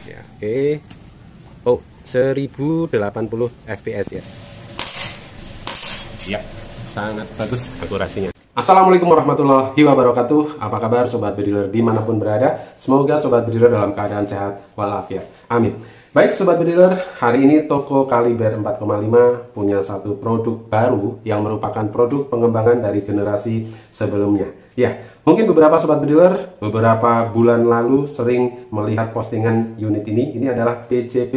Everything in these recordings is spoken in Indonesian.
ya. Oke. Oh, 1080 fps ya. Ya, sangat bagus akurasinya. Assalamualaikum warahmatullahi wabarakatuh. Apa kabar sobat bediler dimanapun berada? Semoga sobat bediler dalam keadaan sehat walafiat. Amin. Baik sobat bediler, hari ini toko Kaliber 4,5 punya satu produk baru yang merupakan produk pengembangan dari generasi sebelumnya. Ya, mungkin beberapa sobat bediler beberapa bulan lalu sering melihat postingan unit ini. Ini adalah PCP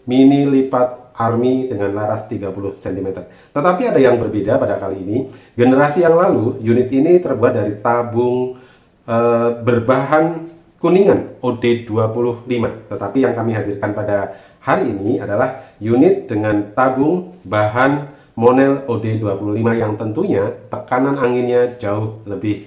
mini lipat Army dengan laras 30 cm. Tetapi ada yang berbeda pada kali ini. Generasi yang lalu, unit ini terbuat dari tabung berbahan kuningan OD25. Tetapi yang kami hadirkan pada hari ini adalah unit dengan tabung bahan Monel OD25 yang tentunya tekanan anginnya jauh lebih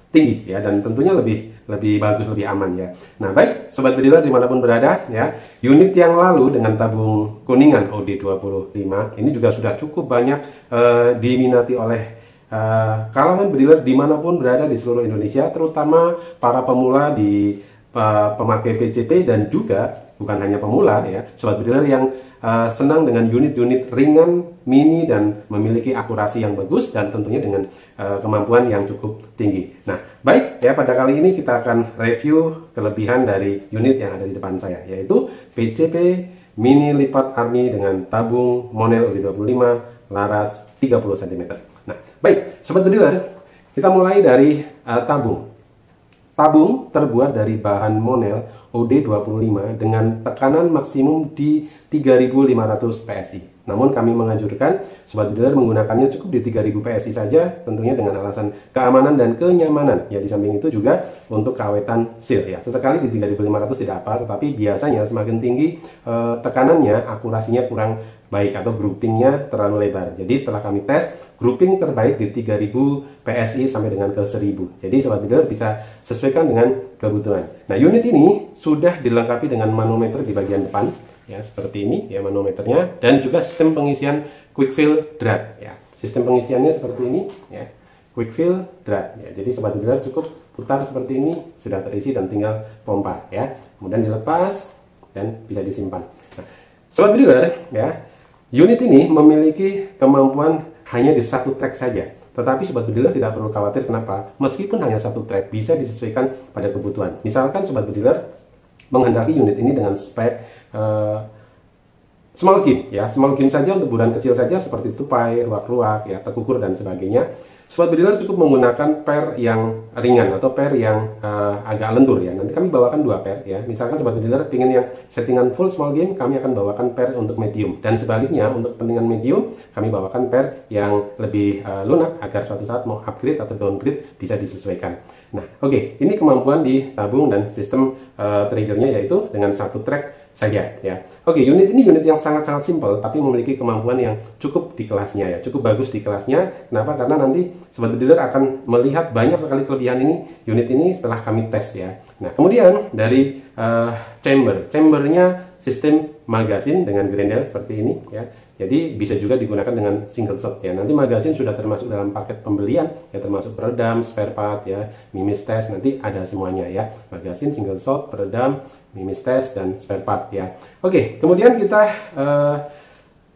tinggi ya, dan tentunya lebih bagus, lebih aman ya. Nah baik sobat bediler dimanapun berada ya, unit yang lalu dengan tabung kuningan OD25 ini juga sudah cukup banyak diminati oleh kalangan bediler dimanapun berada di seluruh Indonesia, terutama para pemula di pemakai PCP dan juga bukan hanya pemula ya, sobat bediler yang senang dengan unit-unit ringan, mini, dan memiliki akurasi yang bagus dan tentunya dengan kemampuan yang cukup tinggi. Nah, baik ya, pada kali ini kita akan review kelebihan dari unit yang ada di depan saya, yaitu PCP mini lipat Army dengan tabung Monel OD25 laras 30 cm. Nah, baik sobat bediler, kita mulai dari tabung. Tabung terbuat dari bahan Monel OD25 dengan tekanan maksimum di 3500 PSI. Namun kami menganjurkan sobat bediler menggunakannya cukup di 3000 PSI saja, tentunya dengan alasan keamanan dan kenyamanan. Ya, di samping itu juga untuk keawetan seal ya. Sesekali di 3500 tidak apa, tetapi biasanya semakin tinggi tekanannya, akurasinya kurang baik atau groupingnya terlalu lebar. Jadi setelah kami tes, grouping terbaik di 3000 PSI sampai dengan ke 1000. Jadi sobat bediler bisa sesuaikan dengan kebutuhan. Nah, unit ini sudah dilengkapi dengan manometer di bagian depan ya, seperti ini ya manometernya, dan juga sistem pengisian quick fill drag ya. Sistem pengisiannya seperti ini ya, quick fill drag ya. Jadi sobat bediler cukup putar seperti ini, sudah terisi dan tinggal pompa ya. Kemudian dilepas dan bisa disimpan. Nah, sobat bediler ya, unit ini memiliki kemampuan hanya di satu track saja. Tetapi sobat bediler tidak perlu khawatir. Kenapa? Meskipun hanya satu track, bisa disesuaikan pada kebutuhan. Misalkan sobat bediler menghendaki unit ini dengan spek small game ya, small game saja untuk ukuran kecil saja seperti tupai, ruak-ruak ya, tekukur dan sebagainya. Sobat bediler cukup menggunakan per yang ringan atau per yang agak lentur ya. Nanti kami bawakan dua per ya. Misalkan sobat bediler ingin yang settingan full small game, kami akan bawakan per untuk medium. Dan sebaliknya untuk kepentingan medium, kami bawakan per yang lebih lunak agar suatu saat mau upgrade atau downgrade bisa disesuaikan. Nah, oke, ini kemampuan di tabung dan sistem triggernya yaitu dengan satu track saja ya. Oke, unit ini unit yang sangat-sangat simpel tapi memiliki kemampuan yang cukup di kelasnya ya, cukup bagus di kelasnya. Kenapa? Karena nanti sobat bediler akan melihat banyak sekali kelebihan unit ini setelah kami tes ya. Nah, kemudian dari chambernya sistem magazin dengan grendel seperti ini ya. Jadi bisa juga digunakan dengan single shot ya. Nanti magazin sudah termasuk dalam paket pembelian ya, termasuk peredam, spare part ya, mimis test, nanti ada semuanya ya. Magazin, single shot, peredam, mimis test, dan spare part ya. Oke, kemudian kita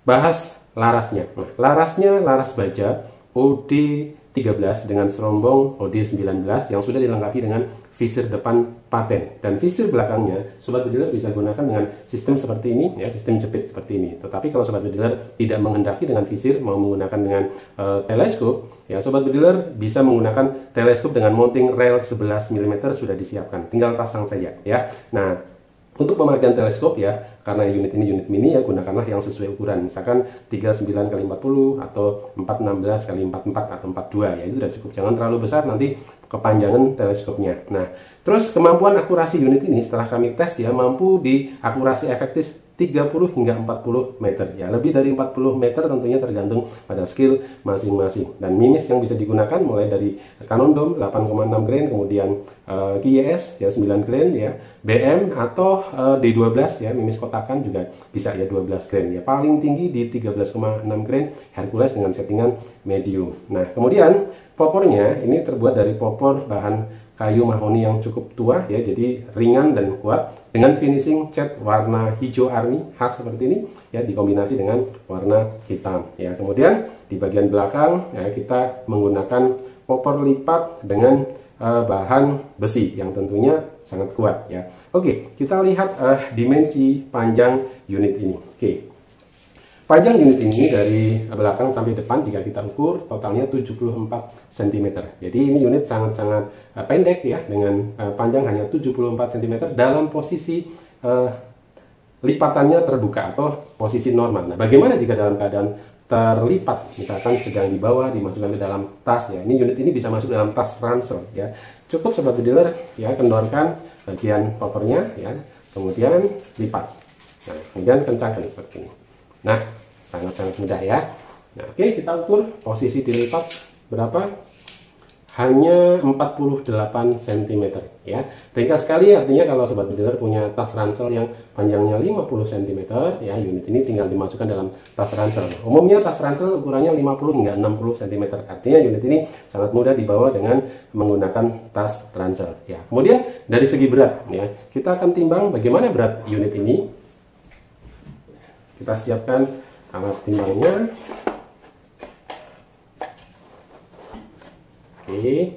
bahas larasnya. Nah, larasnya laras baja OD13 dengan serombong OD19 yang sudah dilengkapi dengan visir depan paten, dan visir belakangnya sobat bediler bisa gunakan dengan sistem seperti ini ya, sistem jepit seperti ini. Tetapi kalau sobat bediler tidak menghendaki dengan visir, mau menggunakan dengan teleskop ya, sobat bediler bisa menggunakan teleskop dengan mounting rail 11 mm sudah disiapkan, tinggal pasang saja ya. Nah, untuk pemakaian teleskop ya, karena unit ini unit mini ya, gunakanlah yang sesuai ukuran, misalkan 39x40 atau 416x44 atau 42 ya, itu sudah cukup. Jangan terlalu besar, nanti kepanjangan teleskopnya. Nah, terus kemampuan akurasi unit ini setelah kami tes ya, mampu di akurasi efektif 30 hingga 40 meter ya. Lebih dari 40 meter tentunya tergantung pada skill masing-masing. Dan mimis yang bisa digunakan mulai dari Canon Dome 8,6 grain, kemudian QYS ya 9 grain ya, BM atau D12 ya, mimis kotakan juga bisa ya 12 grain ya. Paling tinggi di 13,6 grain Hercules dengan settingan medium. Nah, kemudian popornya ini terbuat dari popor bahan kayu mahoni yang cukup tua ya, jadi ringan dan kuat dengan finishing cat warna hijau army khas seperti ini ya, dikombinasi dengan warna hitam ya. Kemudian di bagian belakang ya, kita menggunakan popor lipat dengan bahan besi yang tentunya sangat kuat ya. Oke, kita lihat dimensi panjang unit ini. Oke. Panjang unit ini dari belakang sampai depan jika kita ukur totalnya 74 cm. Jadi ini unit sangat-sangat pendek ya, dengan panjang hanya 74 cm dalam posisi lipatannya terbuka atau posisi normal. Nah, bagaimana jika dalam keadaan terlipat, misalkan sedang dibawa dimasukkan ke dalam tas ya. Ini unit ini bisa masuk dalam tas ransel ya. Cukup sobat bediler ya, kendorkan bagian kopernya ya, kemudian lipat. Nah, kemudian kencangkan seperti ini. Nah, sangat-sangat mudah ya. Nah, oke, kita ukur posisi dilipat berapa? Hanya 48 cm ya. Ringkas sekali, artinya kalau sobat bediler punya tas ransel yang panjangnya 50 cm ya, unit ini tinggal dimasukkan dalam tas ransel. Umumnya tas ransel ukurannya 50 hingga 60 cm. Artinya unit ini sangat mudah dibawa dengan menggunakan tas ransel ya. Kemudian dari segi berat ya, kita akan timbang bagaimana berat unit ini. Kita siapkan alat timbangnya. Oke.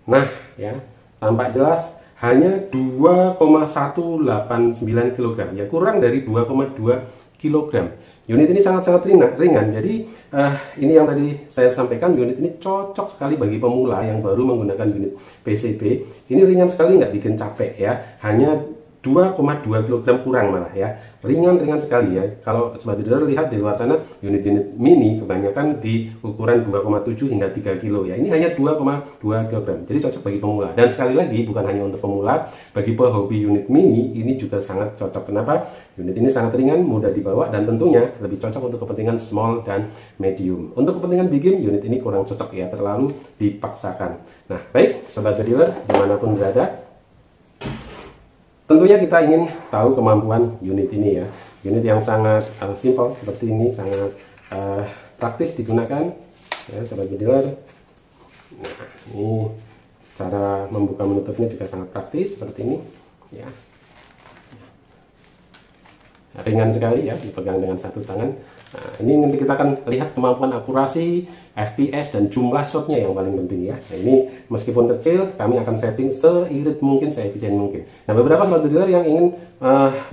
Nah, ya, tampak jelas hanya 2,189 kg. Ya, kurang dari 2,2 kg. Unit ini sangat-sangat ringan. Jadi, ini yang tadi saya sampaikan, unit ini cocok sekali bagi pemula yang baru menggunakan unit PCB. Ini ringan sekali, nggak bikin capek ya. Hanya 2,2 kg kurang malah ya, ringan sekali ya. Kalau sobat bediler lihat di luar sana, unit-unit mini kebanyakan di ukuran 2,7 hingga 3 kg ya. Ini hanya 2,2 kg, jadi cocok bagi pemula. Dan sekali lagi, bukan hanya untuk pemula, bagi pehobi unit mini ini juga sangat cocok. Kenapa? Unit ini sangat ringan, mudah dibawa, dan tentunya lebih cocok untuk kepentingan small dan medium. Untuk kepentingan big game, unit ini kurang cocok ya, terlalu dipaksakan. Nah, baik sobat bediler dimanapun berada, tentunya kita ingin tahu kemampuan unit ini ya. Unit yang sangat simple seperti ini, sangat praktis digunakan ya sobat bediler. Nah, ini cara membuka menutupnya juga sangat praktis seperti ini ya. Ringan sekali ya, dipegang dengan satu tangan. Nah, ini nanti kita akan lihat kemampuan akurasi, FPS, dan jumlah shotnya yang paling penting ya. Nah, ini meskipun kecil, kami akan setting seirit mungkin, seefisien mungkin. Nah, beberapa sobat bediler yang ingin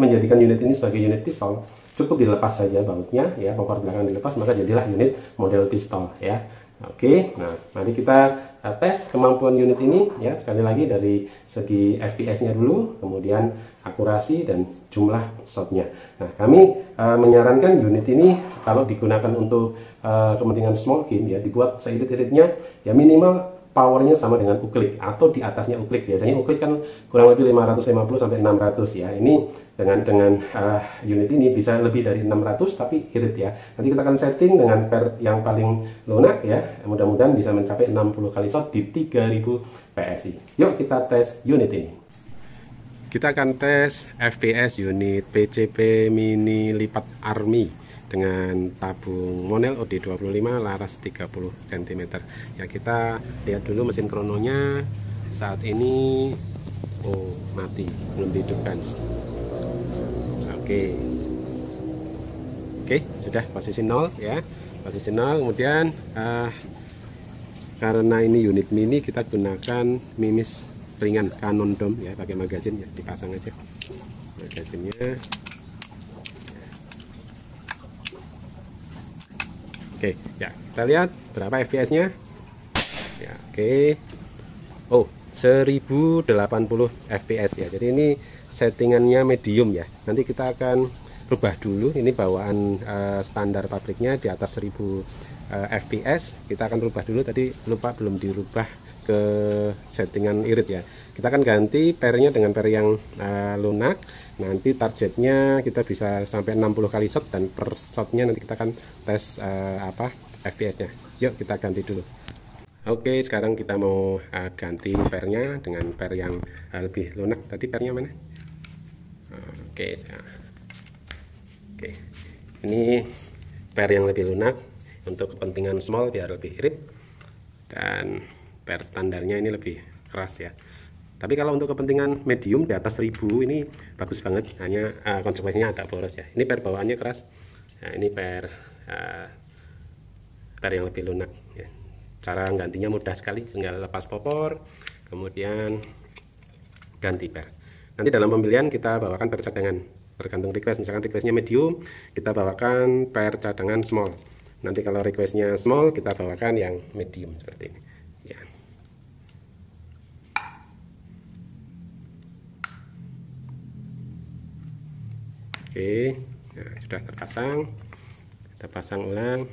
menjadikan unit ini sebagai unit pistol, cukup dilepas saja bautnya ya, popor belakang dilepas, maka jadilah unit model pistol ya. Oke, nah mari kita tes kemampuan unit ini ya. Sekali lagi dari segi FPS-nya dulu, kemudian akurasi dan jumlah shotnya. Nah, kami menyarankan unit ini kalau digunakan untuk kepentingan small game ya, dibuat seirit-iritnya ya, minimal powernya sama dengan uklik atau di atasnya uklik. Biasanya uklik kan kurang lebih 550 sampai 600 ya. Ini dengan unit ini bisa lebih dari 600 tapi irit ya. Nanti kita akan setting dengan per yang paling lunak ya. Mudah-mudahan bisa mencapai 60 kali shot di 3000 PSI. Yuk kita tes unit ini. Kita akan tes FPS unit PCB mini lipat army dengan tabung Monel OD25 laras 30 cm ya. Kita lihat dulu mesin krononya saat ini. Oh, mati, belum dihidupkan. Oke, sudah posisi 0 ya, posisi 0. Kemudian karena ini unit mini, kita gunakan mimis ringan Canon dome ya, pakai magazin ya, dipasang aja magazinnya. Oke, ya kita lihat berapa FPS-nya. Ya, oke. Oh, 1080 FPS ya. Jadi ini settingannya medium ya. Nanti kita akan rubah dulu. Ini bawaan standar pabriknya di atas 1000 FPS. Kita akan rubah dulu. Tadi lupa belum dirubah ke settingan irit ya. Kita akan ganti pernya dengan per yang lunak. Nanti targetnya kita bisa sampai 60 kali shot, dan per shotnya nanti kita akan tes FPS-nya. Yuk kita ganti dulu. Oke, sekarang kita mau ganti pernya dengan per yang lebih lunak. Tadi pernya mana? Oke, ini per yang lebih lunak untuk kepentingan small biar lebih irit, dan per standarnya ini lebih keras ya. Tapi kalau untuk kepentingan medium di atas 1000 ini bagus banget, hanya konsekuensinya agak boros ya. Ini per bawaannya keras. Nah, ini per yang lebih lunak ya. Cara gantinya mudah sekali, tinggal lepas popor kemudian ganti per. Nanti dalam pembelian kita bawakan per cadangan, tergantung request. Misalkan requestnya medium, kita bawakan per cadangan small. Nanti kalau requestnya small, kita bawakan yang medium seperti ini ya. Oke, nah, sudah terpasang, kita pasang ulang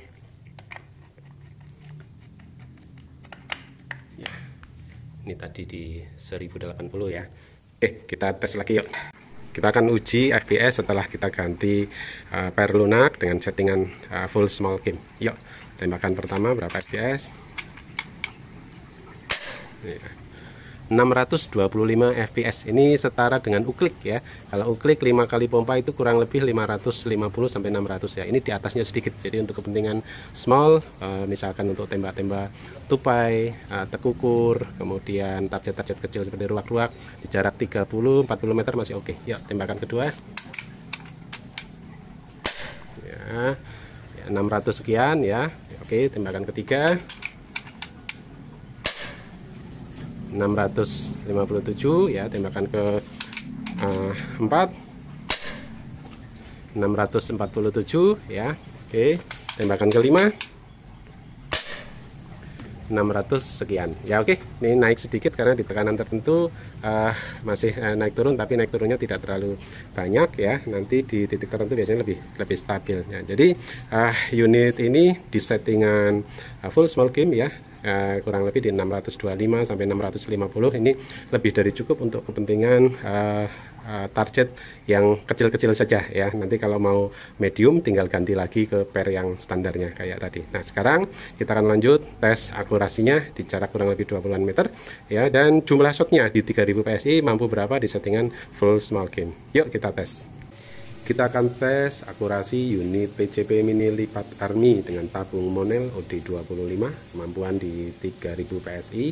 ya. Ini tadi di 1080 ya. Oke, kita tes lagi yuk. Kita akan uji FPS setelah kita ganti per lunak dengan settingan full small game. Yuk, tembakan pertama berapa FPS ya. 625 fps, ini setara dengan uklik ya. Kalau uklik 5 kali pompa itu kurang lebih 550 sampai 600 ya. Ini di atasnya sedikit. Jadi untuk kepentingan small, misalkan untuk tembak-tembak tupai, tekukur, kemudian target-target kecil seperti ruak-ruak di jarak 30-40 meter masih oke. Yuk, tembakan kedua ya, 600 sekian ya. Oke, tembakan ketiga 657 ya, tembakan ke 4 647 ya. Oke, tembakan kelima 600 sekian ya. Oke, ini naik sedikit karena di tekanan tertentu masih naik turun, tapi naik turunnya tidak terlalu banyak ya. Nanti di titik tertentu biasanya lebih stabil ya. Jadi unit ini di settingan full small game ya, kurang lebih di 625 sampai 650, ini lebih dari cukup untuk kepentingan target yang kecil-kecil saja ya. Nanti kalau mau medium tinggal ganti lagi ke per yang standarnya kayak tadi. Nah, sekarang kita akan lanjut tes akurasinya di jarak kurang lebih 20-an meter ya, dan jumlah shotnya di 3000 PSI mampu berapa di settingan full small game. Yuk kita tes. Kita akan tes akurasi unit PCP Mini Lipat Army dengan tabung Monel OD25, kemampuan di 3000 PSI,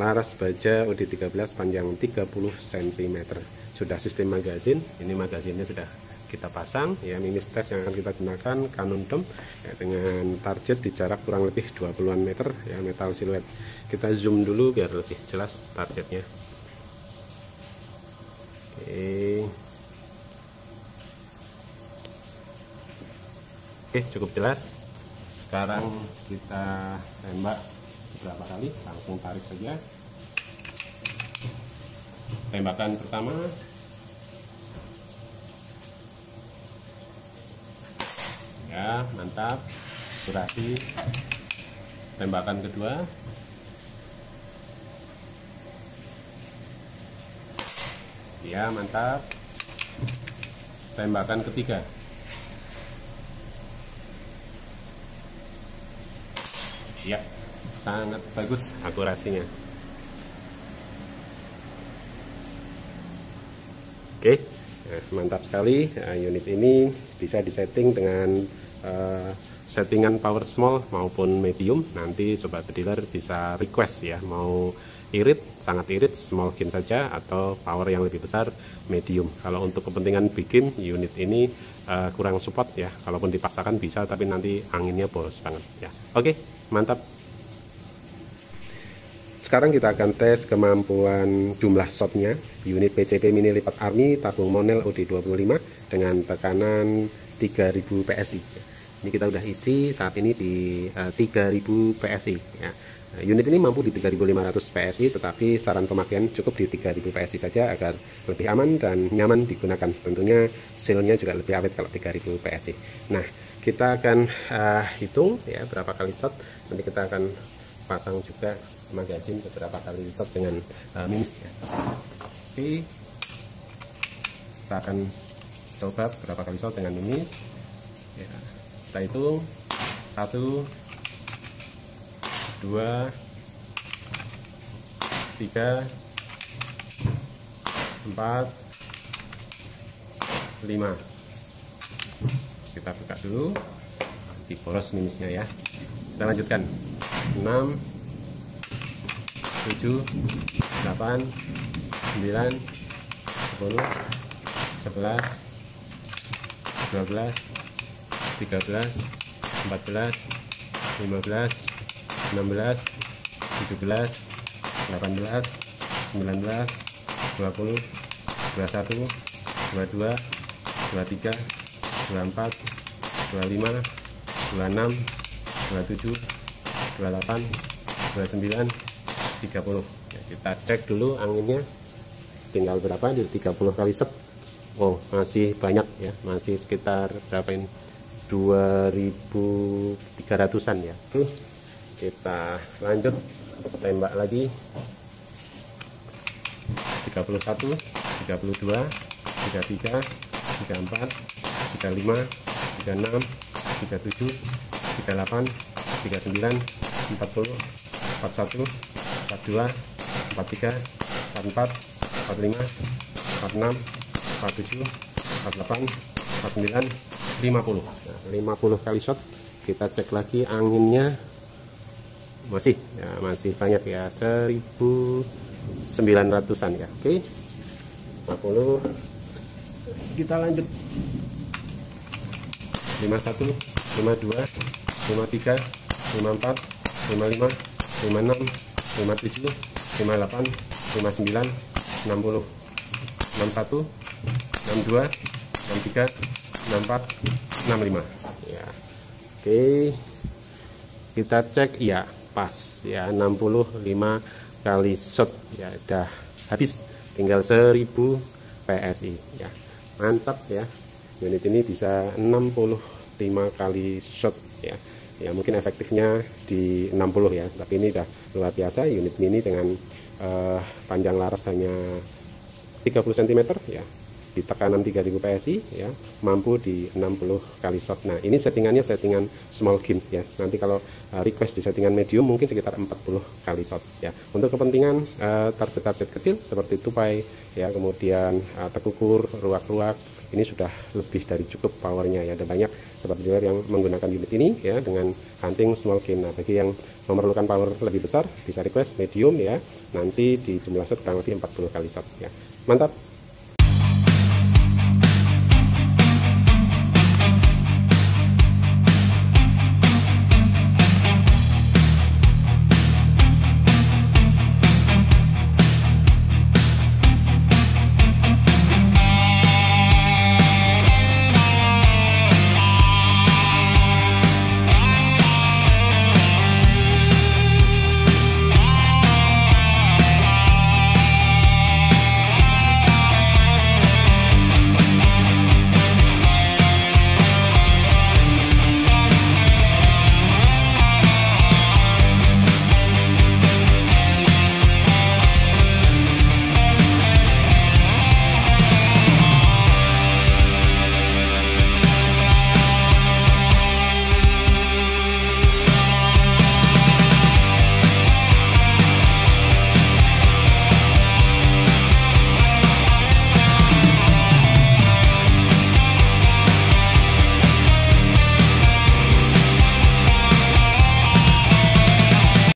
laras baja OD13 panjang 30 cm. Sudah sistem magazin, ini magazinnya sudah kita pasang ya. Mini test yang akan kita gunakan Canon Dom ya, dengan target di jarak kurang lebih 20-an meter ya, metal siluet. Kita zoom dulu biar lebih jelas targetnya. Oke, cukup jelas. Sekarang kita tembak beberapa kali, langsung tarik saja. Tembakan pertama ya, mantap, akurasi. Tembakan kedua ya, mantap. Tembakan ketiga ya, sangat bagus akurasinya. Oke, mantap sekali. Unit ini bisa disetting dengan settingan power small maupun medium. Nanti sobat bediler bisa request ya, mau irit, sangat irit, small game saja, atau power yang lebih besar, medium. Kalau untuk kepentingan big game, unit ini kurang support ya. Kalaupun dipaksakan bisa, tapi nanti anginnya boros banget ya. Oke, mantap. Sekarang kita akan tes kemampuan jumlah shotnya unit PCP Mini Lipat Army tabung Monel OD25 dengan tekanan 3000 PSI. Ini kita udah isi saat ini di 3000 PSI ya. Unit ini mampu di 3500 PSI, tetapi saran pemakaian cukup di 3000 PSI saja agar lebih aman dan nyaman digunakan. Tentunya sealnya juga lebih awet kalau 3000 PSI. Nah, kita akan hitung ya berapa kali shot. Nanti kita akan pasang juga magazin beberapa kali shot dengan minis ya. Oke, kita akan coba berapa kali shot dengan minis ya. Kita hitung 1, 2, 3, 4, 5. Kita buka dulu, diboros minusnya ya. Kita lanjutkan 6, 7, 8, 8, 9, 10, 11, 12, 13, 14, 15, 16, 17, 18, 19, 20, 21, 22, 23, 24, 25, 26, 27, 28, 29, 30. Ya, kita cek dulu anginnya tinggal berapa di 30 kali set. Oh, masih banyak ya, masih sekitar berapa ini, 2300-an ya. Oke, kita lanjut tembak lagi. 31, 32, 33, 34, 35, 36, 37, 38, 39, 40, 41, 42, 43, 44, 45, 46, 47, 48, 49, 50. Nah, 50 kali shot. Kita cek lagi anginnya, masih ya, masih banyak ya, 1900-an ya. Oke, 50. Kita lanjut. 51, 52, 53, 54, 55, 56, 57, 58, 59, 60, 61, 62, 63, 64, 65 ya. Oke, kita cek ya, pas ya, 65 kali shot ya, udah habis, tinggal 1000 PSI ya. Mantap ya, unit ini bisa 65 kali shot ya. Ya mungkin efektifnya di 60 ya, tapi ini udah luar biasa. Unit mini dengan panjang laras hanya 30 cm ya, di tekanan 3000 PSI ya, mampu di 60 kali shot. Nah, ini settingannya settingan small game ya. Nanti kalau request di settingan medium mungkin sekitar 40 kali shot ya. Untuk kepentingan target-target kecil seperti tupai ya, kemudian tekukur, ruak-ruak, ini sudah lebih dari cukup powernya ya. Ada banyak sobat dealer yang menggunakan unit ini ya dengan hunting small game. Nah, bagi yang memerlukan power lebih besar bisa request medium ya. Nanti di jumlah shot kurang lebih 40 kali shot ya. Mantap.